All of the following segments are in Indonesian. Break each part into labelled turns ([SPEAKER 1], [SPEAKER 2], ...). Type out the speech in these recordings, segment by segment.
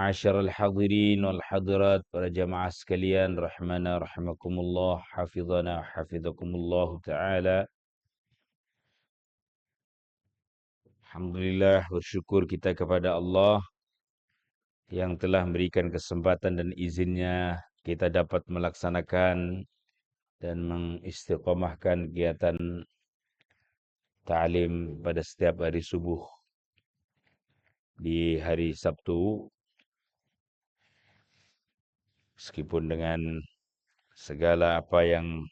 [SPEAKER 1] Ma'asyiral hadirin wal hadirat, para jamaah sekalian rahmana rahimakumullah, hafizana hafizakumullah taala. Alhamdulillah, bersyukur kita kepada Allah yang telah memberikan kesempatan dan izinnya kita dapat melaksanakan dan mengistiqomahkan kegiatan ta'lim pada setiap hari subuh di hari Sabtu, meskipun dengan segala apa yang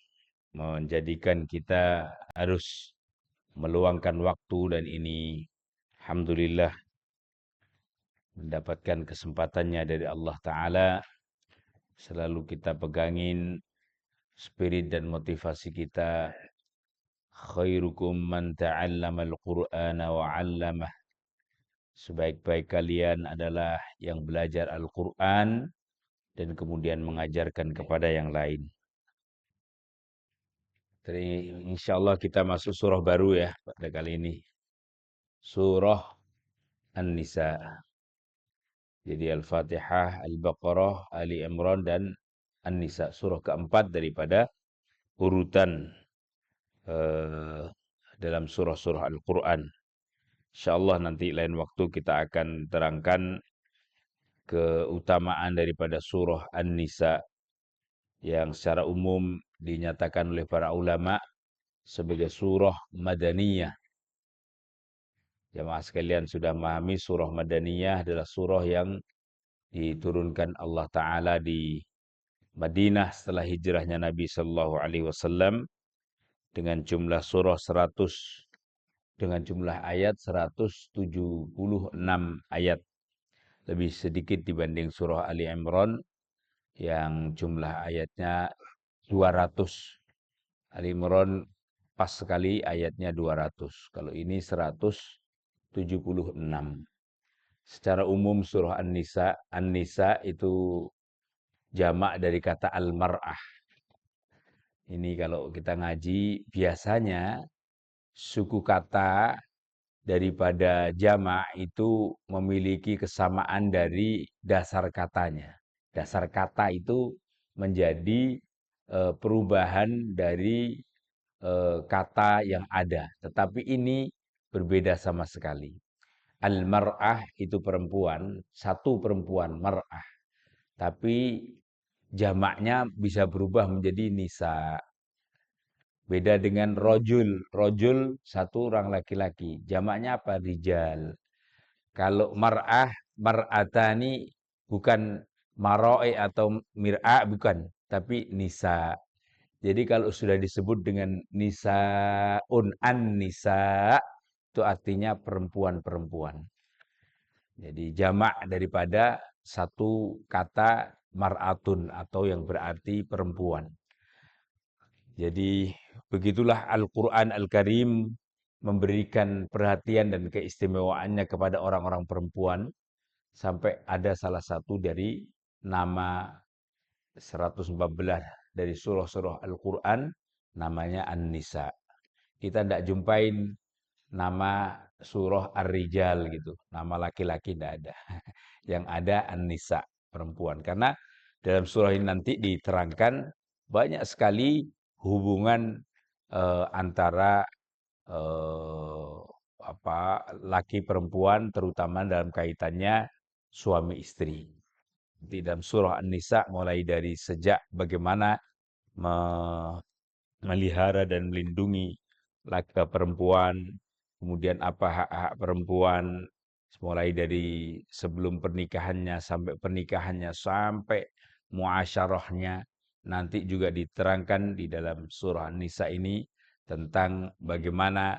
[SPEAKER 1] menjadikan kita harus meluangkan waktu, dan ini alhamdulillah mendapatkan kesempatannya dari Allah Ta'ala. Selalu kita pegangin spirit dan motivasi kita, khairukum man ta'allamal qur'ana wa 'allamah. Sebaik-baik kalian adalah yang belajar Al-Quran dan kemudian mengajarkan kepada yang lain. Jadi insyaallah kita masuk surah baru ya pada kali ini. Surah An-Nisa. Jadi Al-Fatihah, Al-Baqarah, Ali Imran, dan An-Nisa. Surah keempat daripada urutan dalam surah-surah Al-Quran. InsyaAllah nanti lain waktu kita akan terangkan keutamaan daripada surah An-Nisa yang secara umum dinyatakan oleh para ulama sebagai surah Madaniyah. Jamaah sekalian sudah memahami surah Madaniyah adalah surah yang diturunkan Allah Ta'ala di Madinah setelah hijrahnya Nabi Sallallahu Alaihi Wasallam, dengan jumlah surah 100, dengan jumlah ayat 176 ayat, lebih sedikit dibanding surah Ali Imran yang jumlah ayatnya 200. Ali Imran pas sekali ayatnya 200. Kalau ini 176. Secara umum surah An-Nisa itu jamak dari kata al-mar'ah. Ini kalau kita ngaji, biasanya suku kata daripada jamak itu memiliki kesamaan dari dasar katanya. Dasar kata itu menjadi perubahan dari kata yang ada. Tetapi ini berbeda sama sekali. Al-mar'ah itu perempuan, satu perempuan, mar'ah. Tapi jamaknya bisa berubah menjadi nisa. Beda dengan rojul. Rojul satu orang laki-laki. Jamaknya apa? Rijal. Kalau mar'ah, mar'atani, bukan maro'i atau mir'a, bukan. Tapi nisa. Jadi kalau sudah disebut dengan nisa'un, an-nisa, itu artinya perempuan-perempuan. Jadi jamak daripada satu kata mar'atun, atau yang berarti perempuan. Jadi begitulah Al-Quran Al-Karim memberikan perhatian dan keistimewaannya kepada orang-orang perempuan, sampai ada salah satu dari nama 114 dari surah-surah Al-Quran namanya An-Nisa. Kita tidak jumpain nama surah Ar-Rijal gitu, nama laki-laki tidak ada. Yang ada An-Nisa, perempuan. Karena dalam surah ini nanti diterangkan banyak sekali hubungan antara laki perempuan, terutama dalam kaitannya suami istri. Di dalam surah An-Nisa mulai dari sejak bagaimana melihara dan melindungi laki perempuan, kemudian apa hak-hak perempuan, mulai dari sebelum pernikahannya sampai pernikahannya sampai muasyarahnya. Nanti juga diterangkan di dalam surah An-Nisa ini tentang bagaimana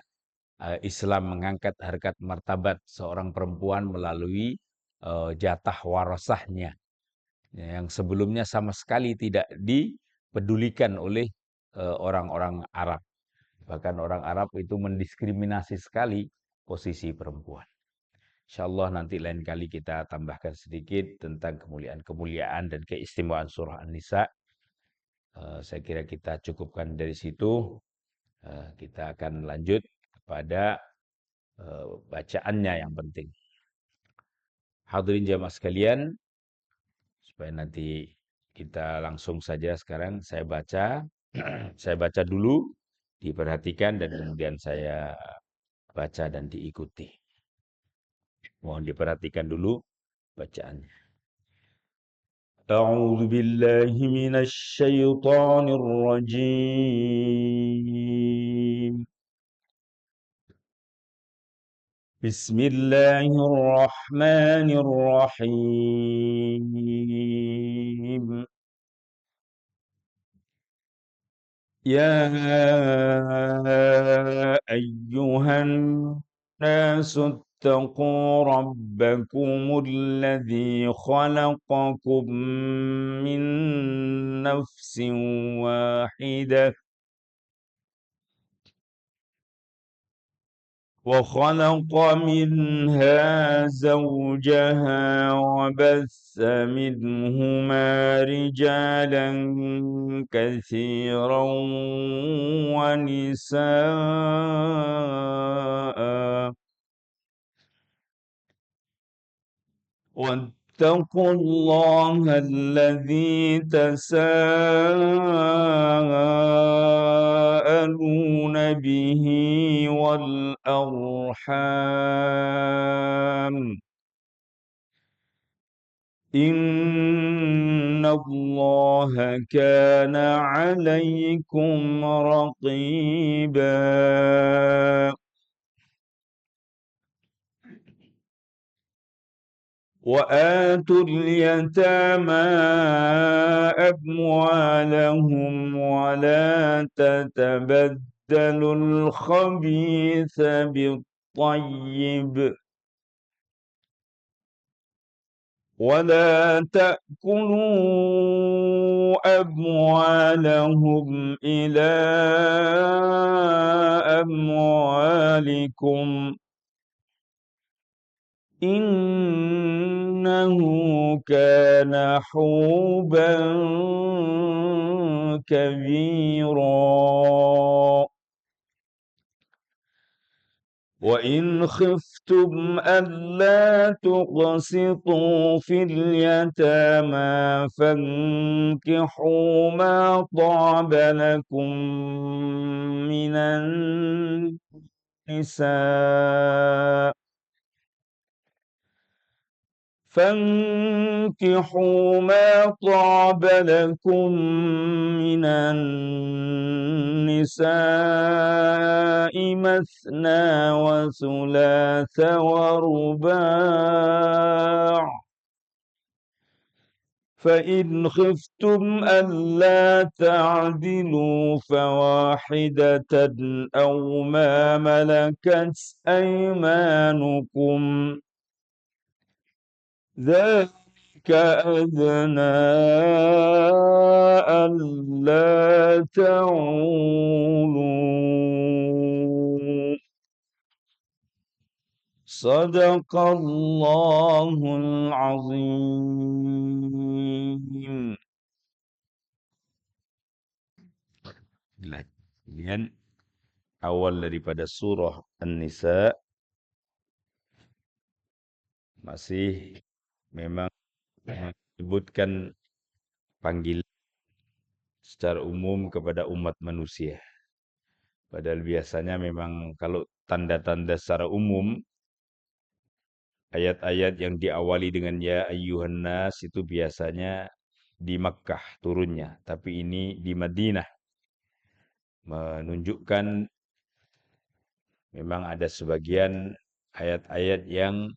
[SPEAKER 1] Islam mengangkat harkat martabat seorang perempuan melalui jatah warasahnya, yang sebelumnya sama sekali tidak dipedulikan oleh orang-orang Arab. Bahkan orang Arab itu mendiskriminasi sekali posisi perempuan. InsyaAllah nanti lain kali kita tambahkan sedikit tentang kemuliaan-kemuliaan dan keistimewaan surah An-Nisa. Saya kira kita cukupkan dari situ. Kita akan lanjut kepada bacaannya yang penting. Hadirin jamaah sekalian, supaya nanti kita langsung saja sekarang saya baca. Saya baca dulu, diperhatikan dan kemudian saya baca dan diikuti. Mohon diperhatikan dulu bacaannya. أعوذ بالله من الشيطان الرجيم. بسم الله الرحمن الرحيم. يا أيها الناس اتقوا ربكم الذي خلقكم من نفس واحدة وخلق منها زوجها وبث منهما رجالا كثيرا ونساء واتقوا الله الذي تساءلون به والأرحام إن الله كان عليكم رقيبا وآتوا اليتامى أموالهم ولا تتبدلوا الخبيث بالطيب ولا تأكلوا أموالهم إلى أموالكم إنه كان حوبا كبيرا وإن خفتم ألا تقسطوا في اليتامى فانكحوا ما طاب لكم من النساء فانكحوا ما طاب لكم من النساء مثنى وثلاث ورباع فإن خفتم ألا تعدلوا فواحدة أو ما ملكت أيمانكم ذلك أدنى ألا تعولوا صدق الله العظيم. Kemudian awal daripada surah An-Nisa masih memang menyebutkan panggilan secara umum kepada umat manusia. Padahal biasanya memang kalau tanda-tanda secara umum, ayat-ayat yang diawali dengan ya ayyuhan nas itu biasanya di Makkah turunnya. Tapi ini di Madinah menunjukkan memang ada sebagian ayat-ayat yang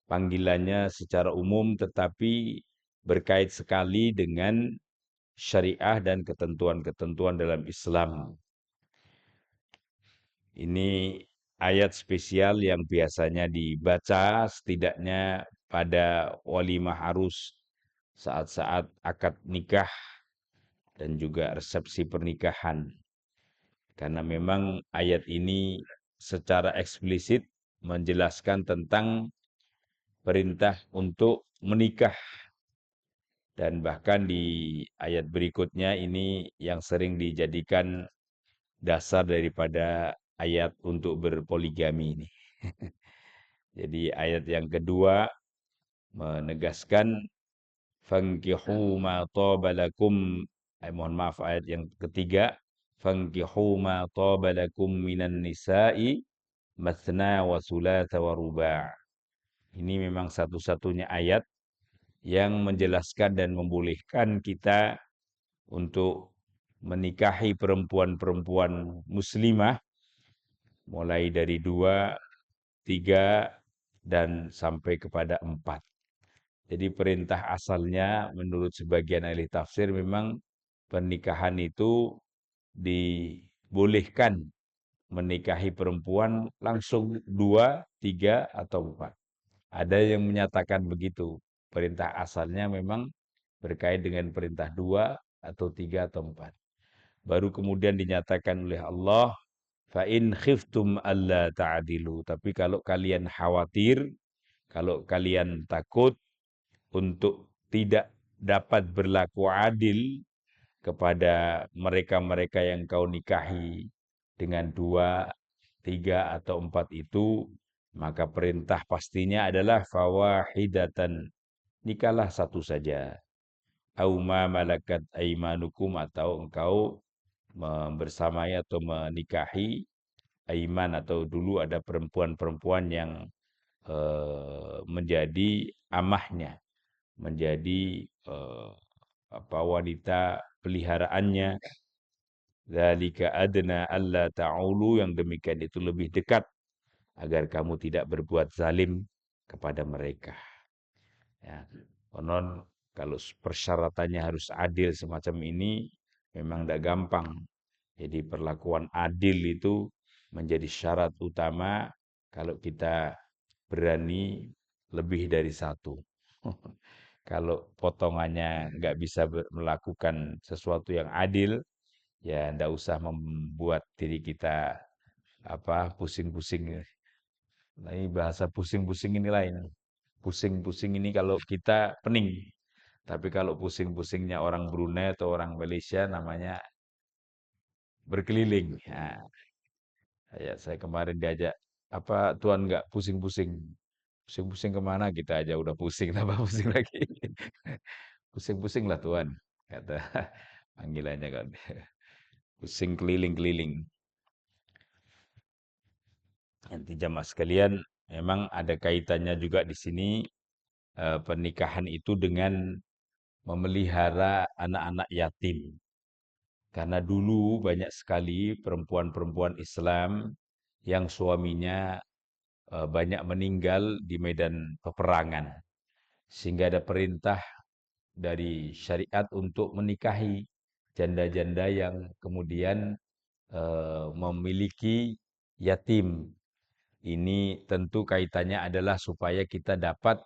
[SPEAKER 1] panggilannya secara umum tetapi berkait sekali dengan syariah dan ketentuan-ketentuan dalam Islam. Ini ayat spesial yang biasanya dibaca setidaknya pada walimah arus saat-saat akad nikah dan juga resepsi pernikahan. Karena memang ayat ini secara eksplisit menjelaskan tentang perintah untuk menikah. Dan bahkan di ayat berikutnya ini yang sering dijadikan dasar daripada ayat untuk berpoligami ini. Jadi ayat yang kedua menegaskan fankihu ma taba lakum. Mohon maaf, ayat yang ketiga, fankihu ma taba lakum minan nisa'i mathna wa thulatha wa ruba'. Ini memang satu-satunya ayat yang menjelaskan dan membolehkan kita untuk menikahi perempuan-perempuan muslimah mulai dari 2, 3, dan sampai kepada 4. Jadi perintah asalnya menurut sebagian ahli tafsir memang pernikahan itu dibolehkan menikahi perempuan langsung 2, 3, atau 4. Ada yang menyatakan begitu. Perintah asalnya memang berkait dengan perintah 2 atau 3 atau 4. Baru kemudian dinyatakan oleh Allah, fa in khiftum alla ta'dilu. Tapi kalau kalian khawatir, kalau kalian takut untuk tidak dapat berlaku adil kepada mereka-mereka yang kau nikahi dengan 2, 3, atau 4 itu, maka perintah pastinya adalah fawahidatan, nikahlah satu saja. Au ma malakat aimanukum, atau engkau membersamai atau menikahi aiman, atau dulu ada perempuan-perempuan yang menjadi amahnya, menjadi wanita peliharaannya. Dzalika adna alla ta'ulu, yang demikian itu lebih dekat agar kamu tidak berbuat zalim kepada mereka. Ya, konon kalau persyaratannya harus adil semacam ini memang tidak gampang. Jadi perlakuan adil itu menjadi syarat utama kalau kita berani lebih dari satu. Kalau potongannya nggak bisa melakukan sesuatu yang adil, ya ndak usah membuat diri kita pusing-pusing. Nah, ini bahasa pusing-pusing ini lain. Pusing-pusing ini kalau kita pening. Tapi kalau pusing-pusingnya orang Brunei atau orang Malaysia namanya berkeliling. Ya, saya kemarin diajak, apa Tuhan nggak pusing-pusing? Pusing-pusing kemana? Kita aja udah pusing, tambah pusing lagi. Pusing-pusing lah Tuhan, kata panggilannya kan. Pusing keliling-keliling. Nanti jamaah sekalian, memang ada kaitannya juga di sini pernikahan itu dengan memelihara anak-anak yatim. Karena dulu banyak sekali perempuan-perempuan Islam yang suaminya banyak meninggal di medan peperangan. Sehingga ada perintah dari syariat untuk menikahi janda-janda yang kemudian memiliki yatim. Ini tentu kaitannya adalah supaya kita dapat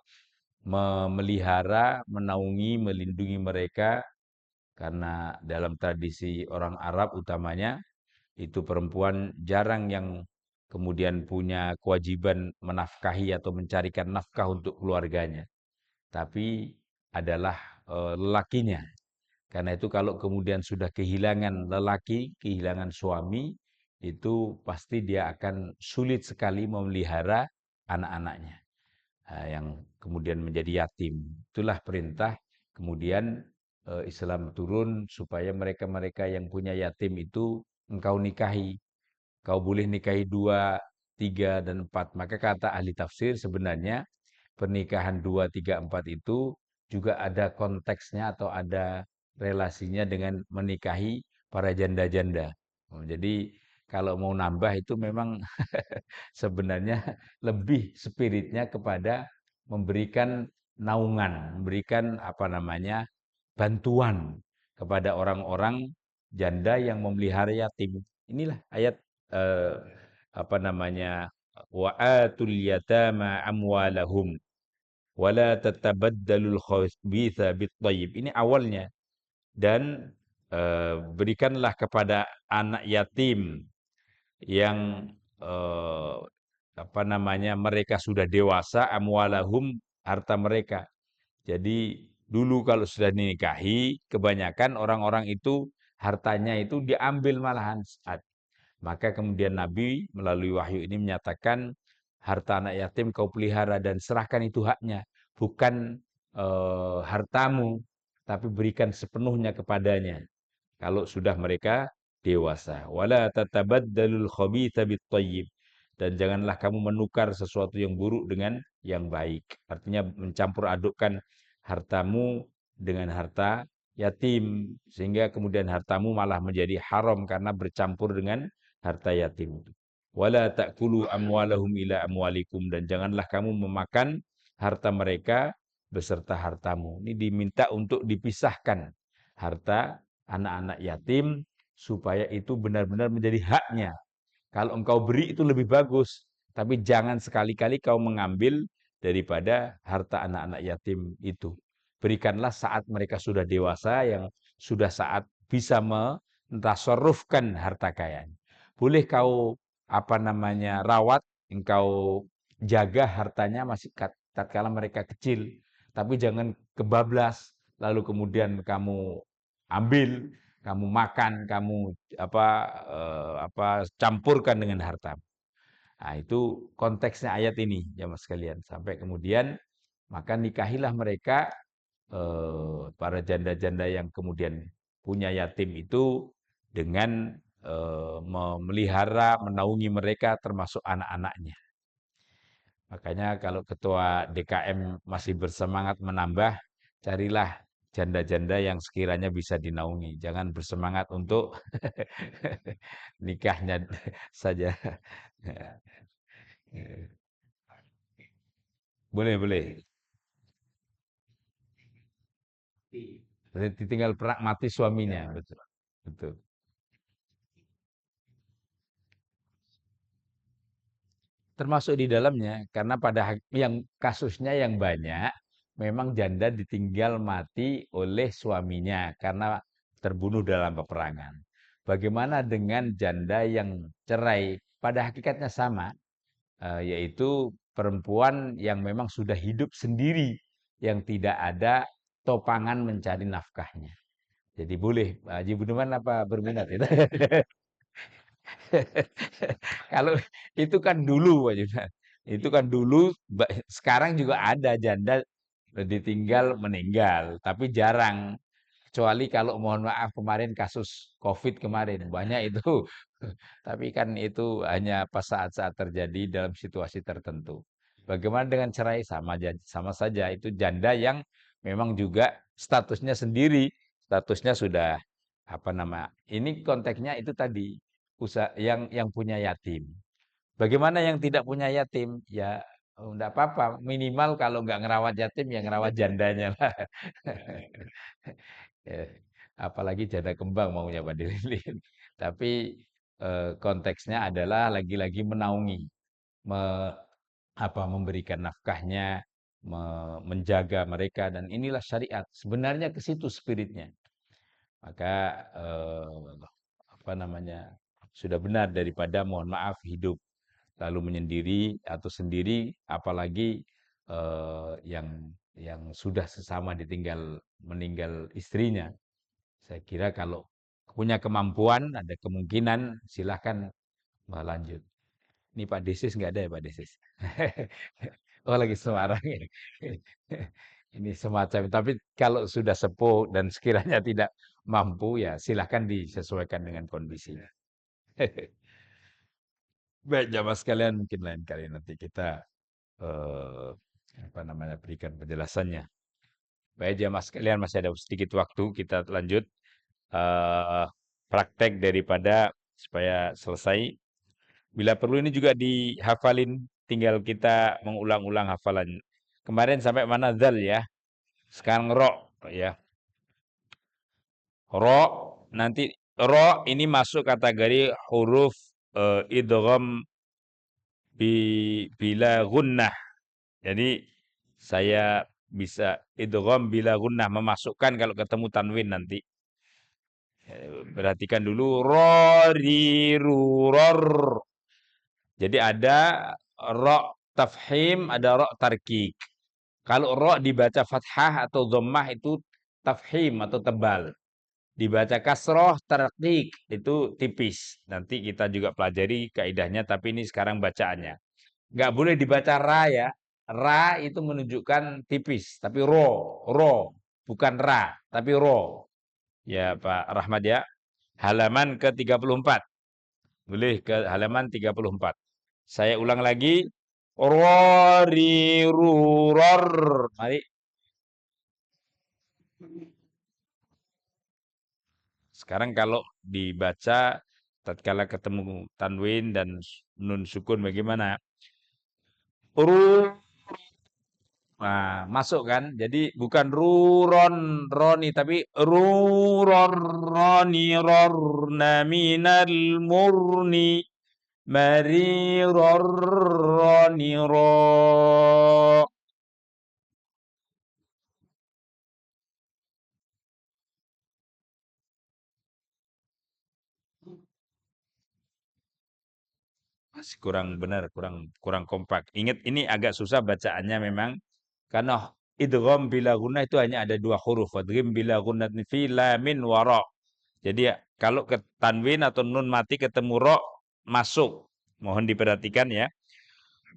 [SPEAKER 1] memelihara, menaungi, melindungi mereka, karena dalam tradisi orang Arab utamanya itu perempuan jarang yang kemudian punya kewajiban menafkahi atau mencarikan nafkah untuk keluarganya, tapi adalah lelakinya. Karena itu kalau kemudian sudah kehilangan lelaki, kehilangan suami, itu pasti dia akan sulit sekali memelihara anak-anaknya yang kemudian menjadi yatim. Itulah perintah kemudian Islam turun supaya mereka-mereka yang punya yatim itu engkau nikahi. Kau boleh nikahi 2, 3, dan 4. Maka kata ahli tafsir sebenarnya pernikahan 2, 3, 4 itu juga ada konteksnya atau ada relasinya dengan menikahi para janda-janda. Jadi kalau mau nambah itu memang sebenarnya lebih spiritnya kepada memberikan naungan, memberikan bantuan kepada orang-orang janda yang memelihara yatim. Inilah ayat eh, wa atul yatama amwalahum wala tatabaddalul khabitha bit-thayyib. Ini awalnya. Dan berikanlah kepada anak yatim yang eh, mereka sudah dewasa, amwalahum, harta mereka. Jadi dulu kalau sudah dinikahi, kebanyakan orang-orang itu hartanya itu diambil malahan. Maka kemudian Nabi melalui wahyu ini menyatakan harta anak yatim kau pelihara dan serahkan itu haknya. Bukan hartamu, tapi berikan sepenuhnya kepadanya kalau sudah mereka dewasa. Wala tatabaddalul khabitha bitthayyib. Dan janganlah kamu menukar sesuatu yang buruk dengan yang baik. Artinya mencampur adukkan hartamu dengan harta yatim sehingga kemudian hartamu malah menjadi haram karena bercampur dengan harta yatim. Wala ta'kulu amwalahum ila amwalikum, dan janganlah kamu memakan harta mereka beserta hartamu. Ini diminta untuk dipisahkan harta anak-anak yatim supaya itu benar-benar menjadi haknya. Kalau engkau beri itu lebih bagus, tapi jangan sekali-kali kau mengambil daripada harta anak-anak yatim itu. Berikanlah saat mereka sudah dewasa, yang sudah saat bisa mentasarrufkan harta kekayaan. Boleh kau rawat, engkau jaga hartanya masih tatkala mereka kecil, tapi jangan kebablas lalu kemudian kamu ambil, kamu makan, kamu apa campurkan dengan harta. Nah, itu konteksnya ayat ini, ya Mas sekalian. Sampai kemudian maka nikahilah mereka, para janda-janda yang kemudian punya yatim itu dengan memelihara, menaungi mereka termasuk anak-anaknya. Makanya kalau ketua DKM masih bersemangat menambah, carilah janda-janda yang sekiranya bisa dinaungi. Jangan bersemangat untuk nikahnya saja. Boleh, boleh. Berarti tinggal pragmatis suaminya, betul. Betul. Termasuk di dalamnya, karena yang kasusnya yang banyak, memang janda ditinggal mati oleh suaminya karena terbunuh dalam peperangan. Bagaimana dengan janda yang cerai? Pada hakikatnya sama, yaitu perempuan yang memang sudah hidup sendiri, yang tidak ada topangan mencari nafkahnya. Jadi boleh, Haji Budiman apa berminat itu? Kalau itu kan dulu, Pak Junan. Itu kan dulu, sekarang juga ada janda ditinggal meninggal, tapi jarang. Kecuali kalau mohon maaf kemarin kasus COVID kemarin, banyak itu. Tapi kan itu hanya pas saat-saat terjadi dalam situasi tertentu. Bagaimana dengan cerai? Sama saja, itu janda yang memang juga statusnya sendiri, statusnya sudah ini konteksnya itu tadi, usaha yang punya yatim. Bagaimana yang tidak punya yatim? Ya enggak apa-apa, minimal kalau nggak ngerawat yatim ya ngerawat jandanya lah. Ya, apalagi janda kembang maunya Pak Lilin. Tapi konteksnya adalah lagi-lagi menaungi, me- memberikan nafkahnya, menjaga mereka, dan inilah syariat. Sebenarnya ke situ spiritnya. Maka sudah benar daripada mohon maaf hidup lalu menyendiri atau sendiri, apalagi yang sudah sesama meninggal istrinya. Saya kira kalau punya kemampuan, ada kemungkinan, silahkan melanjut. Ini Pak Desis nggak ada ya Pak Desis? Oh lagi Semarang ini. Ini semacam, tapi kalau sudah sepuh dan sekiranya tidak mampu, ya silahkan disesuaikan dengan kondisinya. Baik, jamaah sekalian, mungkin lain kali nanti kita eh, berikan penjelasannya. Baik, jamaah sekalian, masih ada sedikit waktu, kita lanjut eh, praktek daripada supaya selesai. Bila perlu ini juga dihafalin, tinggal kita mengulang-ulang hafalan. Kemarin sampai mana zal ya? Sekarang ro ya. Ro, nanti ro ini masuk kategori huruf idgham bila gunnah. Jadi saya bisa idgham bila gunnah, memasukkan kalau ketemu tanwin nanti. Perhatikan dulu ro ri ru ror. Jadi ada ro tafhim, ada ro tarkik. Kalau ro dibaca fathah atau dhammah itu tafhim atau tebal. Dibaca kasroh tarkik itu tipis. Nanti kita juga pelajari kaidahnya, tapi ini sekarang bacaannya. Nggak boleh dibaca ra ya. ra itu menunjukkan tipis, tapi ro, bukan ra, tapi ro. Ya Pak Rahmat ya. Halaman ke-34. Boleh ke halaman 34. Saya ulang lagi. Roriruror. Mari. Sekarang kalau dibaca tatkala ketemu tanwin dan nun sukun bagaimana? Ru. Nah, masuk kan? Jadi bukan ruron roni tapi ruron roni rorna minal murni mari roroni ro. Masih kurang benar, kurang kurang kompak. Ingat ini agak susah bacaannya memang karena idgham bila gunnah itu hanya ada dua huruf. Wadghim bila gunnatin fi lamin wa ra. Jadi ya, kalau ke tanwin atau nun mati ketemu ro masuk. Mohon diperhatikan ya.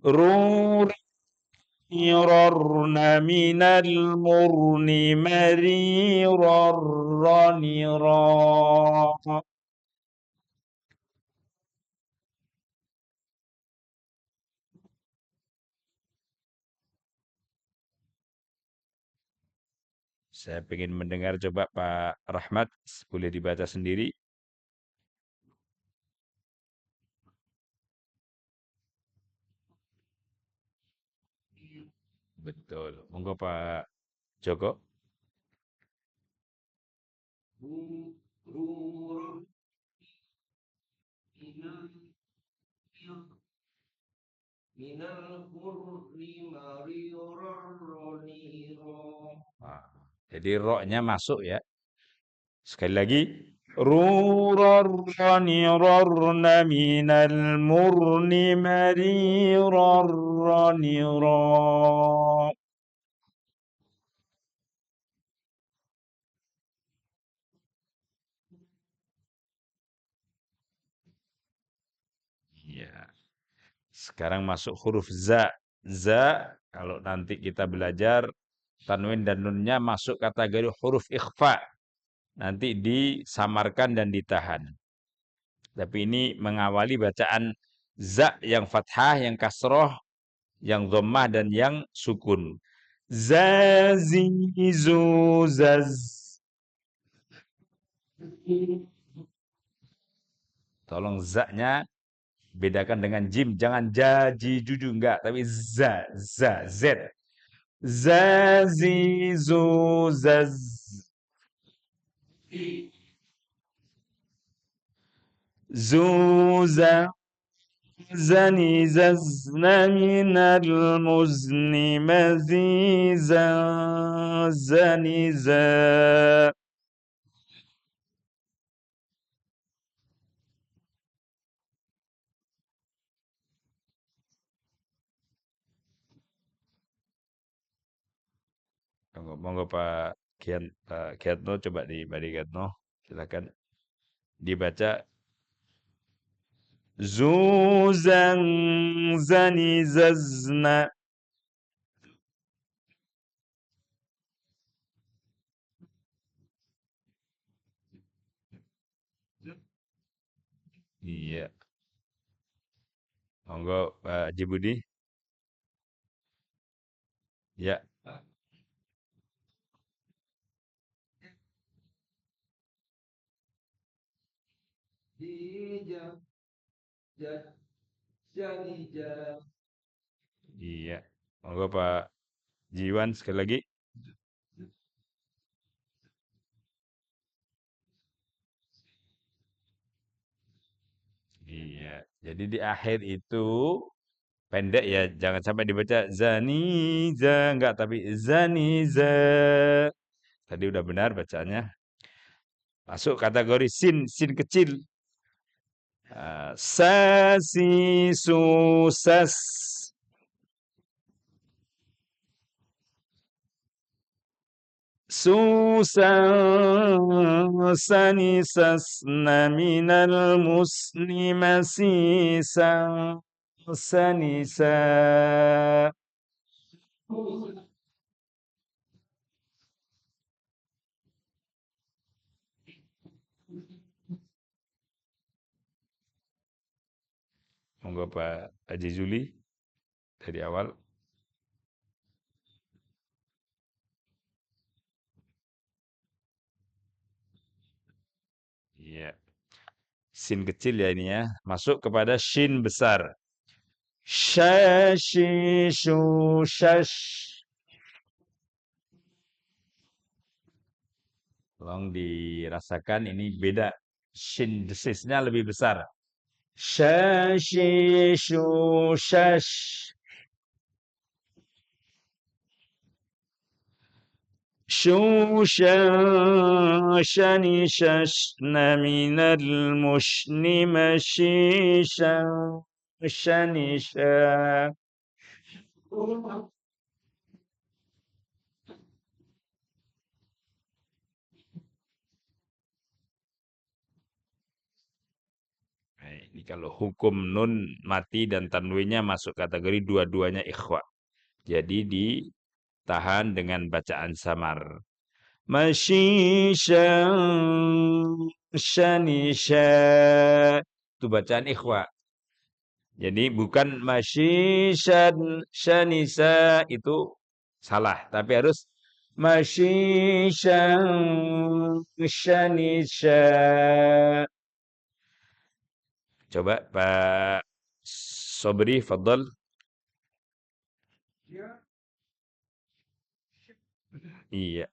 [SPEAKER 1] Ru rorna minal murni mari rorrani ra. Saya ingin mendengar coba Pak Rahmat, boleh dibaca sendiri. Betul. Monggo Pak Joko. Nah, jadi roknya masuk ya. Sekali lagi. Rurarrani rarna minal murni marirarrani ra. Ya. Sekarang masuk huruf za. Za, kalau nanti kita belajar tanwin dan nunnya masuk kategori huruf ikhfa. Nanti disamarkan dan ditahan. Tapi ini mengawali bacaan za yang fathah, yang kasroh, yang dhammah dan yang sukun. Zazizu zaz. Tolong za-nya bedakan dengan jim, jangan jaji juju enggak, tapi z. Zazizu zaz. Zuza زني ززن من المزن مزيزا زنزا. Monggo, monggo Pak Giatno coba di Pak Giatno, silakan dibaca zuzan zani zazna. Iya, monggo Pak Jibudi. Ya, iya. Monggo Pak Jiwan sekali lagi. Iya. Jadi di akhir itu pendek ya, jangan sampai dibaca zaniza enggak, tapi zaniza. Tadi udah benar bacaannya. Masuk kategori sin kecil. Sasi susas. Susan sani sasna minal muslimasi sa sanisa. Monggo Pak Haji Zuli dari awal. Iya. Sin kecil ya ini ya. Masuk kepada shin besar. Shashishu shash. Tolong dirasakan ini beda. Shin desisnya lebih besar. Shashishu shash. شوشا شنششن من المشن مشيشا شنشا. Nah, ini kalau hukum nun mati dan tanwinnya masuk kategori dua-duanya ikhwa. Jadi ditahan dengan bacaan samar. Masyisha shanisha. Itu bacaan ikhwa. Jadi bukan masyishan shanisa itu salah, tapi harus masyishan shanisha. Coba Pak Sobri, fadal. Iya,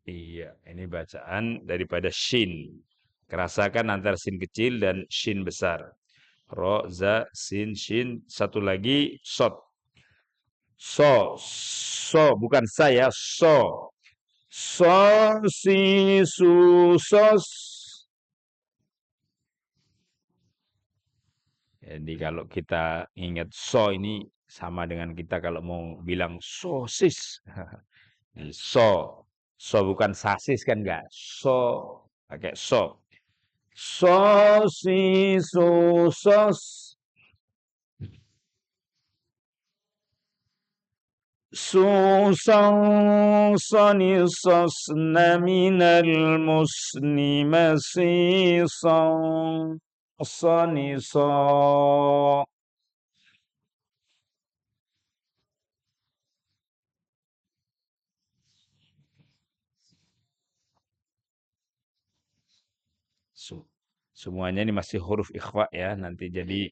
[SPEAKER 1] iya. Ini bacaan daripada shin. Kerasakan antara sin kecil dan shin besar. Ro, za, sin, shin. Satu lagi, sot. So, bukan saya, so. So, si, su, sos. Jadi kalau kita ingat so ini sama dengan kita kalau mau bilang sosis. So, so bukan sasis kan enggak? So, pakai so. So, si, su, sos. سوسن صنصصن من المسن مسيصا صنصا. Semuanya ini masih huruf ikhfa ya. Nanti jadi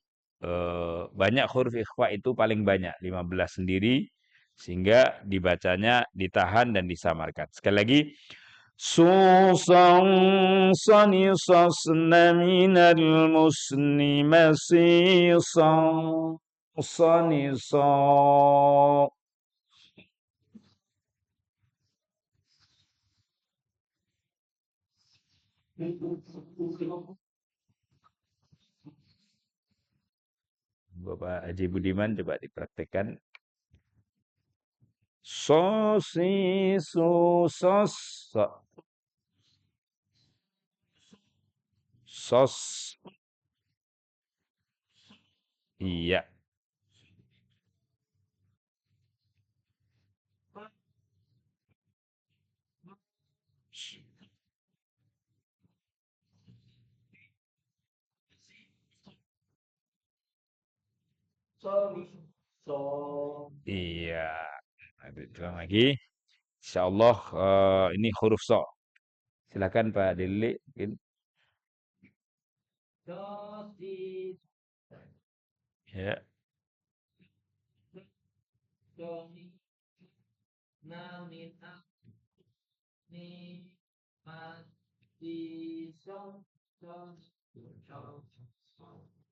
[SPEAKER 1] banyak huruf ikhfa itu paling banyak 15 sendiri sehingga dibacanya ditahan dan disamarkan. Sekali lagi susan sanisasna minal musni masisan sanisa. Bapak Haji Budiman coba dipraktekkan. So, si, su, sos, so, sos. Iya. Iya. Nanti ulang lagi. Insyaallah ini huruf so. Silakan Pak Dili. Mungkin. Ya.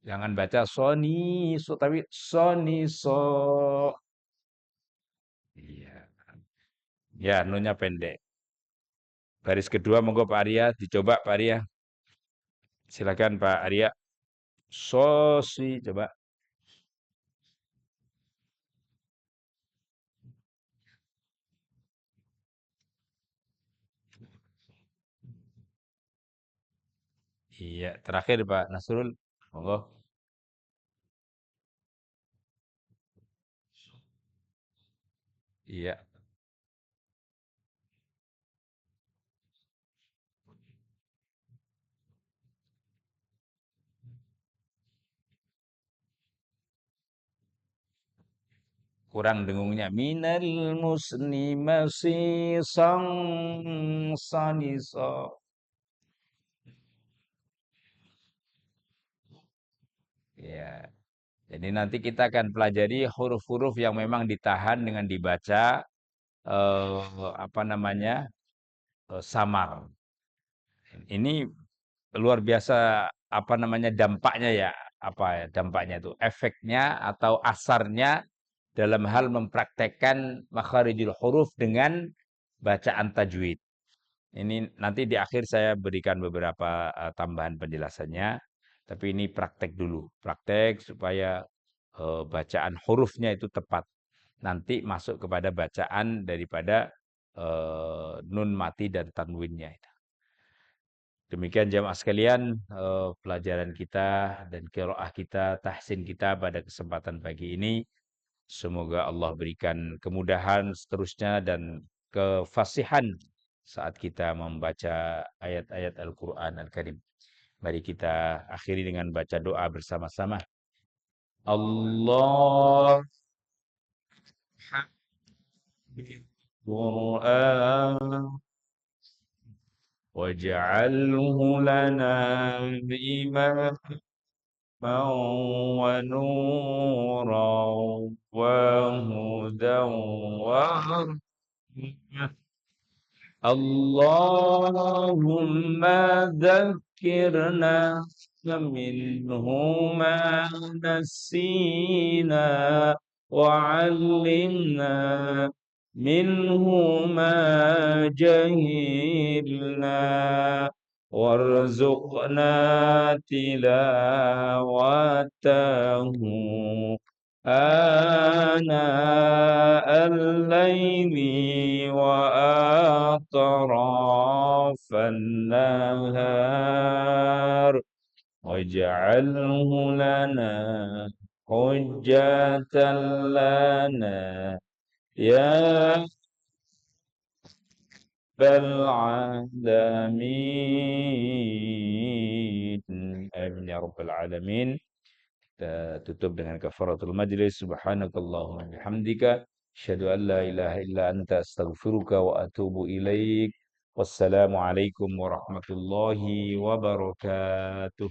[SPEAKER 1] Jangan baca Sony, so tapi Sony so. Iya. Ya, nunnya pendek. Baris kedua monggo Pak Arya dicoba Pak Arya. Silakan Pak Arya. So si coba. Iya, terakhir Pak Nasrul, monggo. Iya, kurang dengungnya. Minal musni masih sang saniso. Ya, jadi nanti kita akan pelajari huruf-huruf yang memang ditahan dengan dibaca apa namanya samar. Ini luar biasa apa namanya dampaknya ya, apa ya dampaknya itu, efeknya atau asarnya dalam hal mempraktekkan makharijul huruf dengan bacaan tajwid. Ini nanti di akhir saya berikan beberapa tambahan penjelasannya, tapi ini praktek dulu, praktek supaya bacaan hurufnya itu tepat. Nanti masuk kepada bacaan daripada nun mati dan tanwinnya. Demikian jamaah sekalian, pelajaran kita dan qiraah kita, tahsin kita pada kesempatan pagi ini. Semoga Allah berikan kemudahan seterusnya dan kefasihan saat kita membaca ayat-ayat Al-Quran Al-Karim. Mari kita akhiri dengan baca doa bersama-sama. Allah Quran waj'alhu lana imama ونورا وهدى ورحمة اللهم ذكرنا منه ما نسينا وعلمنا منه ما جهلنا وارزقنا تلاوته آناء الليل وأطراف النهار واجعله لنا حجة لنا يا رب العالمين آمين يا رب العالمين. Kita tutup dengan kafaratul majlis. Subhanakallahumma bihamdika asyhadu an la ilaha illa anta astaghfiruka wa atubu ilaik. Wassalamu alaikum warahmatullahi wabarakatuh.